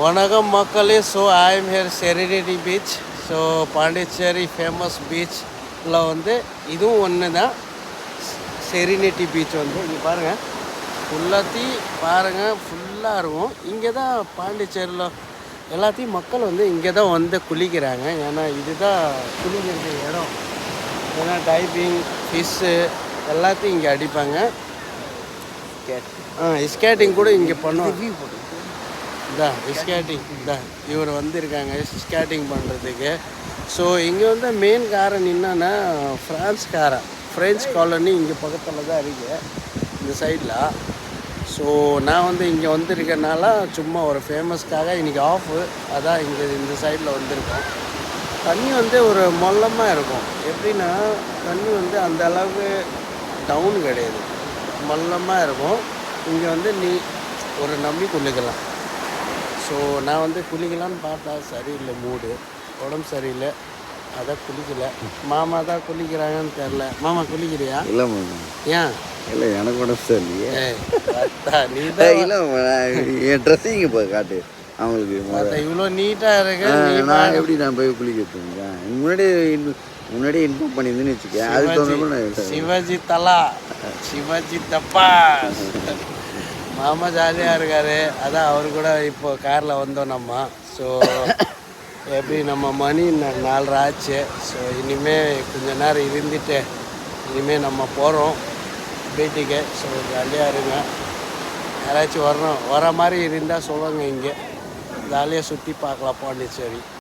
Vanagam Makale, so I am here Serenity Beach. So Pondicherry famous beach la வந்து இதுவும் ஒன்று தான் serenity beach வந்து இங்கே பாருங்கள் ஃபுல்லாத்தையும் பாருங்கள் ஃபுல்லாக இருக்கும். இங்கே தான் பாண்டிச்சேரியில் எல்லாத்தையும் மக்கள் வந்து இங்கே தான் வந்து குளிக்கிறாங்க. ஏன்னா இதுதான் குளிக்கிற இடம். ஏன்னா டைவிங் ஃபிஷ்ஷு எல்லாத்தையும் இங்கே அடிப்பாங்க. ஸ்கேட்டிங் கூட இங்கே பண்ணுவாங்க. இதான் ஸ்கேட்டிங் இதான் இவர் வந்திருக்காங்க ஸ்கேட்டிங் பண்ணுறதுக்கு. ஸோ இங்கே வந்து மெயின் காரணம் என்னென்னா ஃப்ரெஞ்ச் காலனி இங்கே பக்கத்தில் தான் இருக்குது இந்த சைடில். ஸோ நான் வந்து இங்கே வந்திருக்கனால சும்மா ஒரு ஃபேமஸ்க்காக இன்றைக்கி ஆஃபு அதான் இங்கே இந்த சைடில் வந்திருக்கோம். தண்ணி வந்து ஒரு மொல்லமாக இருக்கும். எப்படின்னா தண்ணி வந்து அந்த அளவுக்கு டவுன் கிடையாது, மொல்லமாக இருக்கும். இங்கே வந்து நீ ஒரு நம்பி குளிக்கலாம். ஸோ நான் வந்து குளிக்கலான்னு பார்த்தா சரியில்லை, மூடு உடம்பு சரியில்லை, அதான் குளிக்கலை. மாமா தான் குளிக்கிறாங்கன்னு தெரில. மாமா குளிக்கிறியா? இல்லை மாமா. ஏன் இல்லை எனக்கு உடம்பு சரியில்லையே. நீ தான் இல்லை என் ட்ரெஸ்ஸிங்க போய் காட்டு அவங்களுக்கு. இவ்வளோ நீட்டாக இருக்கு. நான் எப்படி நான் போய் குளிக்கிறதுங்க? முன்னாடி இன்ஃபார்ம் பண்ணியிருந்தேன்னு வச்சுக்கேன். அது தோணுது சிவாஜி தலா சிவாஜி தப்பா. மாமா ஜாலியாக இருக்கார். அதான் அவர் கூட இப்போ காரில் வந்தோம் நம்ம. ஸோ எப்படி நம்ம மணி 4:30 ஆச்சு. ஸோ இனிமேல் கொஞ்ச நேரம் இருந்துட்டு இனிமேல் நம்ம போகிறோம் வீட்டுக்கு. ஸோ ஜாலியாக இருங்க. யாராச்சும் வர மாதிரி இருந்தால் சொல்லுவாங்க. இங்கே ஜாலியாக சுற்றி பார்க்கலாம் பாண்டிச்சேரி.